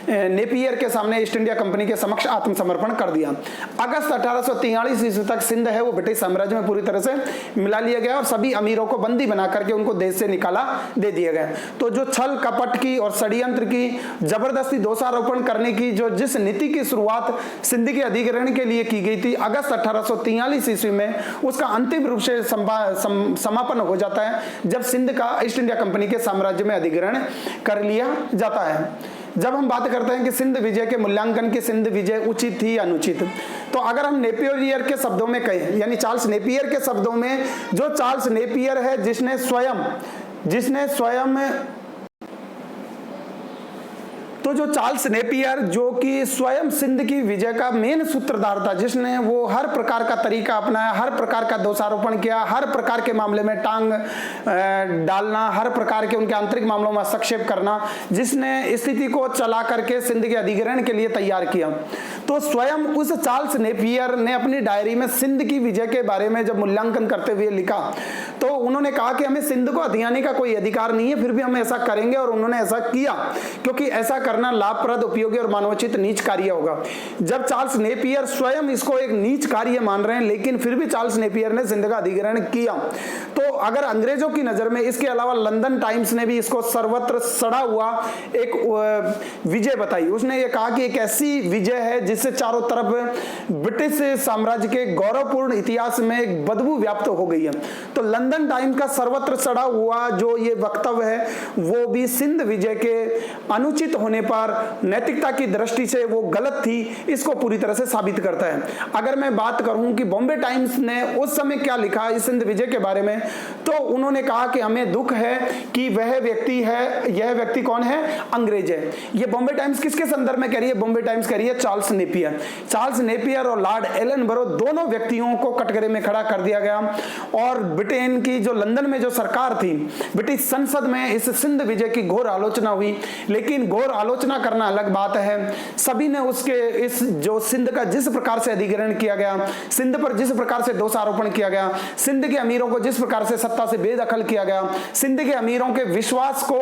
[SPEAKER 1] नेपियर के सामने ईस्ट इंडिया कंपनी के समक्ष आत्मसमर्पण कर दिया। अगस्त 1843 ईस्वी तक सिंध है वो ब्रिटिश साम्राज्य में पूरी तरह से मिला लिया गया और सभी अमीरों को बंदी बना करके उनको देश से निकाला दे दिया गया। तो जो छल कपट की और षड्यंत्र की जबरदस्ती दोषारोपण करने की जो जिस नीति की शुरुआत सिंध के अधिग्रहण के लिए की गई थी अगस्त 1843 ईस्वी में, उसका अंतिम रूप से समापन हो जाता है जब सिंध का ईस्ट इंडिया कंपनी के साम्राज्य में अधिग्रहण कर लिया जाता है। जब हम बात करते हैं कि सिंध विजय के मूल्यांकन की सिंध विजय उचित थी या अनुचित, तो अगर हम नेपियर के शब्दों में कहें यानी चार्ल्स नेपियर के शब्दों में, जो चार्ल्स नेपियर है जिसने स्वयं तो जो चार्ल्स नेपियर जो कि स्वयं सिंध की विजय का मेन सूत्रधार था, जिसने वो हर प्रकार का तरीका अपनाया, हर प्रकार का दोषारोपण किया, हर प्रकार के मामले में टांग डालना, हर प्रकार के उनके आंतरिक मामलों में हस्तक्षेप करना, जिसने स्थिति को चला करके सिंध के अधिग्रहण के लिए तैयार किया। तो स्वयं उस चार्ल्स नेपियर ने अपनी डायरी में सिंध की विजय के बारे में जब मूल्यांकन करते हुए लिखा तो उन्होंने कहा कि हमें सिंध को हथियाने का कोई अधिकार नहीं है, फिर भी हम ऐसा करेंगे और उन्होंने ऐसा किया क्योंकि ऐसा करना लाभप्रद, उपयोगी और मानवोचित नीच कार्य होगा। जब चार्ल्स नेपियर स्वयं इसको एक नीच कार्य मान रहे हैं लेकिन फिर भी चार्ल्स नेपियर ने सिंध का अधिग्रहण किया, तो अगर अंग्रेजों की नजर में इसके अलावा लंदन टाइम्स ने भी इसको सर्वत्र सड़ा हुआ एक विजय बताई। उसने ये कहा कि एक ऐसी विजय है जिससे चारों तरफ ब्रिटिश साम्राज्य के गौरवपूर्ण इतिहास में एक बदबू व्याप्त हो गई है। तो लंदन टाइम्स का सर्वत्र सड़ा हुआ जो ये वक्तव्य है वो भी सिंध विजय के अनुचित होने पर नैतिकता की दृष्टि से वो गलत थी, इसको पूरी तरह से साबित करता है। अगर मैं बात करूं कि बॉम्बे टाइम्स ने उस समय क्या लिखा इस सिंध विजय के बारे में, तो उन्होंने कहा कि हमें दुख है कि वह व्यक्ति है, यह व्यक्ति कौन है, अंग्रेज है। ये बॉम्बे टाइम्स किसके संदर्भ में कह रही है? बॉम्बे टाइम्स कह रही है चार्ल्स नेपियर। चार्ल्स नेपियर और लॉर्ड एलनबरो दोनों व्यक्तियों को कटघरे में खड़ा कर दिया गया और ब्रिटेन की जो लंदन में जो सरकार थी, ब्रिटिश संसद में इस सिंध विजय की घोर आलोचना हुई। लेकिन घोर आलोचना करना अलग बात है, सभी ने उसके इस जो सिंध का जिस प्रकार से अधिग्रहण किया गया, सिंध पर जिस प्रकार से दोषारोपण किया गया, सिंध के अमीरों को जिस प्रकार से सत्ता से बेदखल किया गया, सिंध के अमीरों के विश्वास को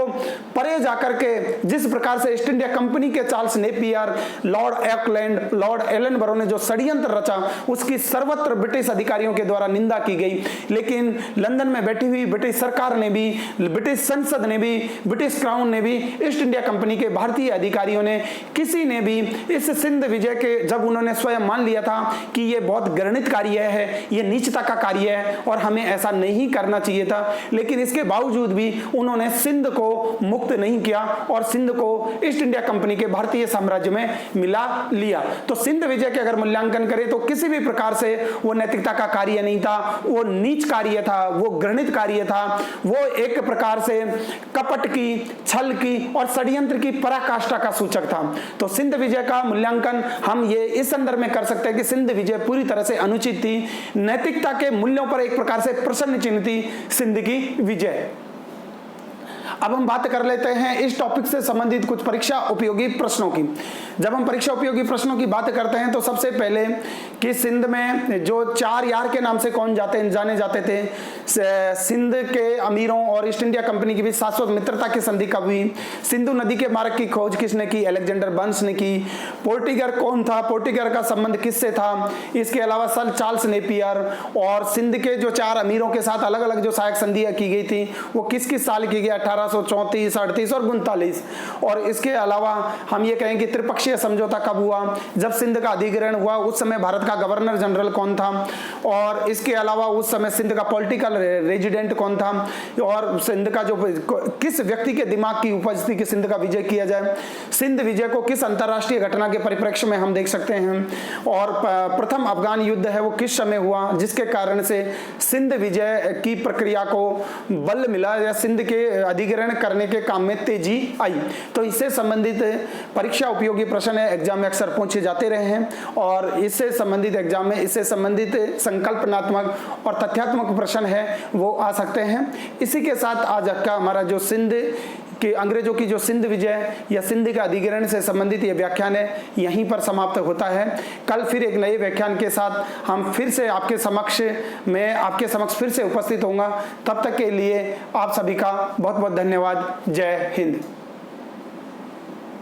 [SPEAKER 1] परे जाकर के जिस प्रकार से ईस्ट इंडिया कंपनी के Charles Napier, Lord Auckland, Lord Ellenborough ने जो षड्यंत्र रचा, उसकी सर्वत्र ब्रिटिश अधिकारियों के द्वारा निंदा की गई। लेकिन लंदन में बैठी हुई ब्रिटिश सरकार ने भी, ब्रिटिश संसद ने भी, ब्रिटिश क्राउन ने भी, ईस्ट इंडिया कंपनी के भारतीय अधिकारियों ने, किसी ने भी इस सिंध विजय के, जब उन्होंने स्वयं मान लिया था कि ये बहुत घृणित कार्य है, ये नीचता का कार्य है और हमें ऐसा नहीं करना चाहिए था, लेकिन इसके बावजूद भी उन्होंने सिंध को मुक्त नहीं किया और सिंध को ईस्ट इंडिया कंपनी के भारतीय साम्राज्य में मिला लिया। तो सिंध विजय के अगर मूल्यांकन करें तो किसी भी प्रकार से वो नैतिकता का कार्य नहीं था, वो नीच कार्य था, वो घृणित कार्य था, वो एक प्रकार से कपट की, छल की और षड्यंत्र की पराकाष्ठा का सूचक था। तो सिंध विजय का मूल्यांकन हम ये इस संदर्भ में कर सकते हैं कि सिंध विजय पूरी तरह से अनुचित थी, नैतिकता के मूल्यों पर एक प्रकार से प्रश्न चिन्ह थी सिंध की विजय। अब हम बात कर लेते हैं इस टॉपिक से संबंधित कुछ परीक्षा उपयोगी प्रश्नों की। जब हम परीक्षा उपयोगी प्रश्नों की बात करते हैं तो सबसे पहले कि सिंध में जो 4 यार के नाम से कौन जाने जाते थे, सिंध के अमीरों और ईस्ट इंडिया कंपनी की भी शाश्वत मित्रता की संधि कब हुई, सिंधु नदी के मार्ग की खोज किसने की, अलेक्जेंडर बर्न्स ने की, पोर्टिगर कौन था, पोर्टिगर का संबंध किससे था, इसके अलावा सर चार्ल्स नेपियर, और सिंध के जो 4 अमीरों के साथ अलग अलग जो सहायक संधियां की गई थी वो किस किस साल की गई, 1834, 38 और 39। और इसके अलावा हम ये कहें कि त्रिपक्षीय समझौता कब हुआ, जब सिंध का अधिग्रहण हुआ उस समय भारत का गवर्नर जनरल कौन था, और इसके अलावा उस समय सिंध का पॉलिटिकल रेजिडेंट कौन था, और सिंध का जो किस व्यक्ति के दिमाग की उपज थी कि सिंध का विजय किया जाए, सिंध विजय को किस अंतरराष्ट्रीय घटना के परिप्रेक्ष्य में हम देख सकते हैं, और प्रथम अफगान युद्ध है वो किस समय हुआ जिसके कारण से सिंध विजय की प्रक्रिया को बल मिला या सिंध के अधिग्रहण करने के काम में तेजी आई। तो इससे संबंधित परीक्षा उपयोगी प्रश्न है, एग्जाम में अक्सर पूछे जाते रहे हैं, और इससे संबंधित एग्जाम में इससे संबंधित संकल्पनात्मक और तथ्यात्मक प्रश्न है वो आ सकते हैं। इसी के साथ आज का हमारा जो सिंध कि अंग्रेजों की जो सिंध विजय या सिंध का अधिग्रहण से संबंधित ये व्याख्यान है यहीं पर समाप्त होता है। कल फिर एक नए व्याख्यान के साथ हम फिर से आपके समक्ष फिर से उपस्थित होऊंगा। तब तक के लिए आप सभी का बहुत बहुत धन्यवाद। जय हिंद।